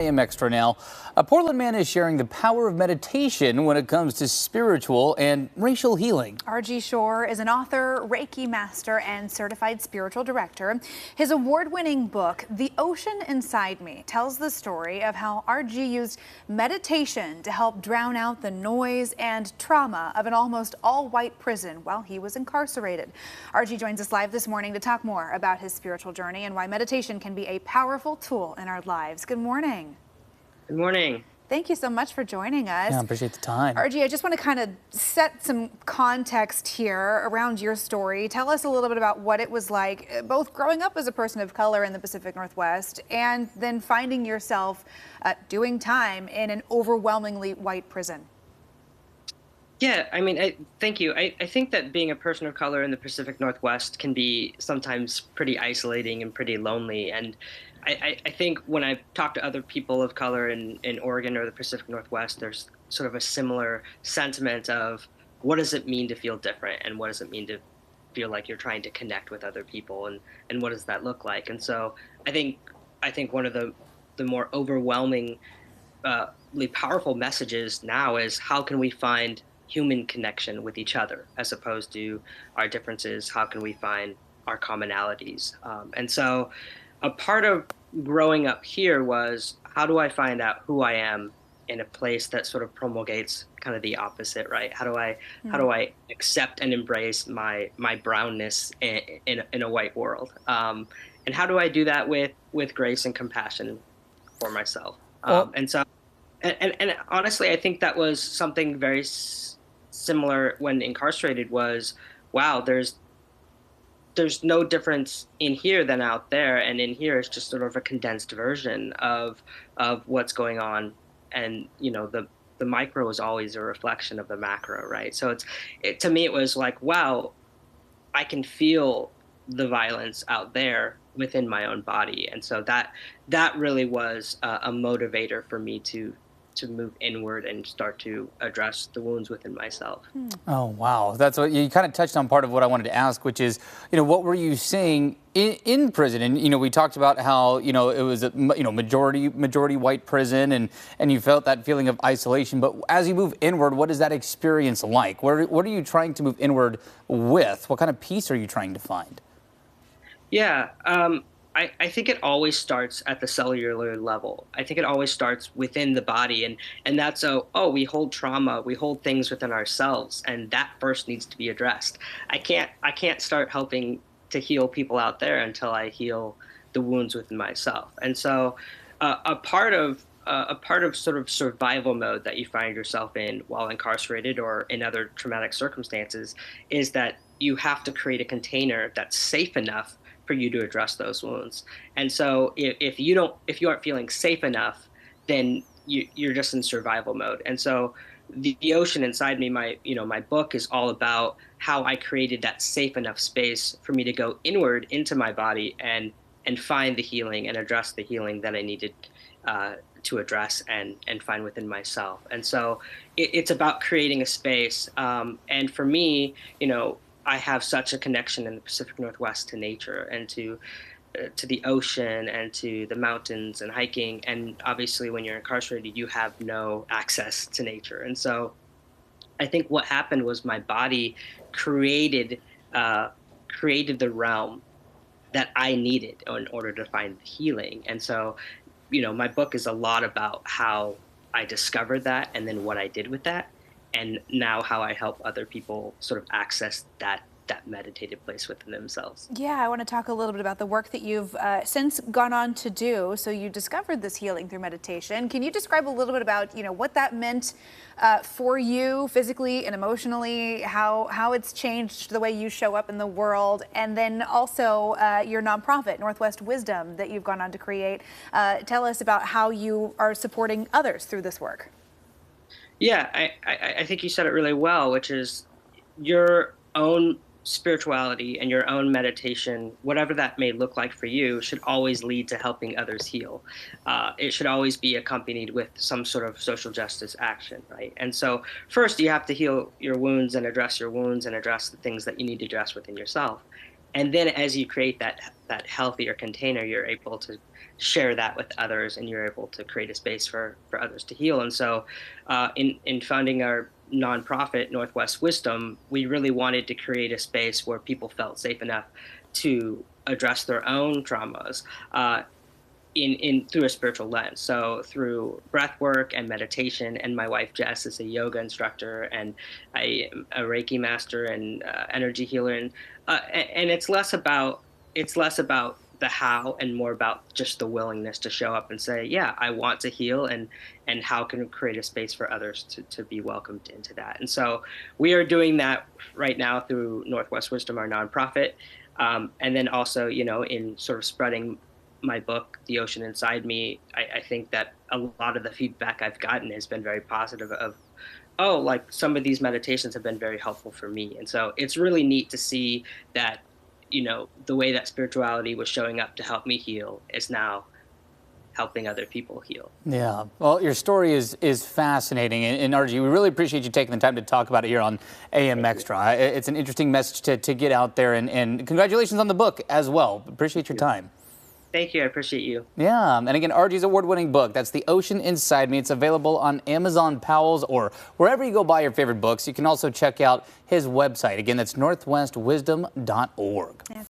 AM Extra now. A Portland man is sharing the power of meditation when it comes to spiritual and racial healing. RG Shore is an author, Reiki master, and certified spiritual director. His award-winning book, The Ocean Inside Me, tells the story of how RG used meditation to help drown out the noise and trauma of an almost all-white prison while he was incarcerated. RG joins us live this morning to talk more about his spiritual journey and why meditation can be a powerful tool in our lives. Good morning. Good morning. Thank you so much for joining us. Yeah, I appreciate the time. RG, I just want to kind of set some context here around your story. Tell us a little bit about what it was like, both growing up as a person of color in the Pacific Northwest and then finding yourself doing time in an overwhelmingly white prison. Yeah, thank you. I think that being a person of color in the Pacific Northwest can be sometimes pretty isolating and pretty lonely. And I think when I talk to other people of color in Oregon or the Pacific Northwest, there's sort of a similar sentiment of what does it mean to feel different and what does it mean to feel like you're trying to connect with other people and what does that look like? And so I think one of the more overwhelmingly powerful messages now is how can we find human connection with each other as opposed to our differences? How can we find our commonalities? And so a part of growing up here was how do I find out who I am in a place that sort of promulgates kind of the opposite, right? How do I accept and embrace my brownness in a white world? And how do I do that with grace and compassion for myself? And honestly, I think that was something very similar when incarcerated was, wow, there's no difference in here than out there, and in here it's just sort of a condensed version of what's going on, and the micro is always a reflection of the macro, right? So to me it was like, wow, I can feel the violence out there within my own body, and so that really was a motivator for me to move inward and start to address the wounds within myself. Oh, wow. That's what you kind of touched on part of what I wanted to ask, which is, what were you seeing in prison? And, we talked about how, it was a, majority white prison and you felt that feeling of isolation. But as you move inward, what is that experience like? What are you trying to move inward with? What kind of peace are you trying to find? Yeah. I think it always starts at the cellular level. I think it always starts within the body, and that's we hold trauma, we hold things within ourselves, and that first needs to be addressed. I can't start helping to heal people out there until I heal the wounds within myself. And so a part of sort of survival mode that you find yourself in while incarcerated or in other traumatic circumstances is that you have to create a container that's safe enough for you to address those wounds. And so if you aren't feeling safe enough, then you're just in survival mode. And so the ocean inside me, my book is all about how I created that safe enough space for me to go inward into my body and find the healing and address the healing that I needed to address and find within myself. And so it's about creating a space. And for me, I have such a connection in the Pacific Northwest to nature and to the ocean and to the mountains and hiking. And obviously, when you're incarcerated, you have no access to nature. And so I think what happened was my body created the realm that I needed in order to find healing. And so, my book is a lot about how I discovered that and then what I did with that, and now how I help other people sort of access that meditative place within themselves. Yeah, I want to talk a little bit about the work that you've since gone on to do. So you discovered this healing through meditation. Can you describe a little bit about, what that meant for you physically and emotionally, how it's changed the way you show up in the world, and then also your nonprofit, Northwest Wisdom, that you've gone on to create. Tell us about how you are supporting others through this work. Yeah, I think you said it really well, which is your own spirituality and your own meditation, whatever that may look like for you, should always lead to helping others heal. It should always be accompanied with some sort of social justice action, right? And so first you have to heal your wounds and address the things that you need to address within yourself. And then as you create that healthier container, you're able to share that with others, and you're able to create a space for others to heal. And so, in founding our nonprofit Northwest Wisdom, we really wanted to create a space where people felt safe enough to address their own traumas. In through a spiritual lens, so through breath work and meditation. And my wife Jess is a yoga instructor, and I am a Reiki master and energy healer. And it's less about the how and more about just the willingness to show up and say, yeah, I want to heal, and how can we create a space for others to be welcomed into that. And so we are doing that right now through Northwest Wisdom, our nonprofit. And then also, in sort of spreading my book, The Ocean Inside Me, I think that a lot of the feedback I've gotten has been very positive of, oh, like some of these meditations have been very helpful for me. And so it's really neat to see that, the way that spirituality was showing up to help me heal is now helping other people heal. Yeah, well, your story is fascinating, and RG, we really appreciate you taking the time to talk about it here on AM Extra. It's an interesting message to get out there, and congratulations on the book as well. Appreciate your time. Thank you. I appreciate you. Yeah, and again, RG's award-winning book, that's The Ocean Inside Me. It's available on Amazon, Powell's, or wherever you go buy your favorite books. You can also check out his website. Again, that's northwestwisdom.org.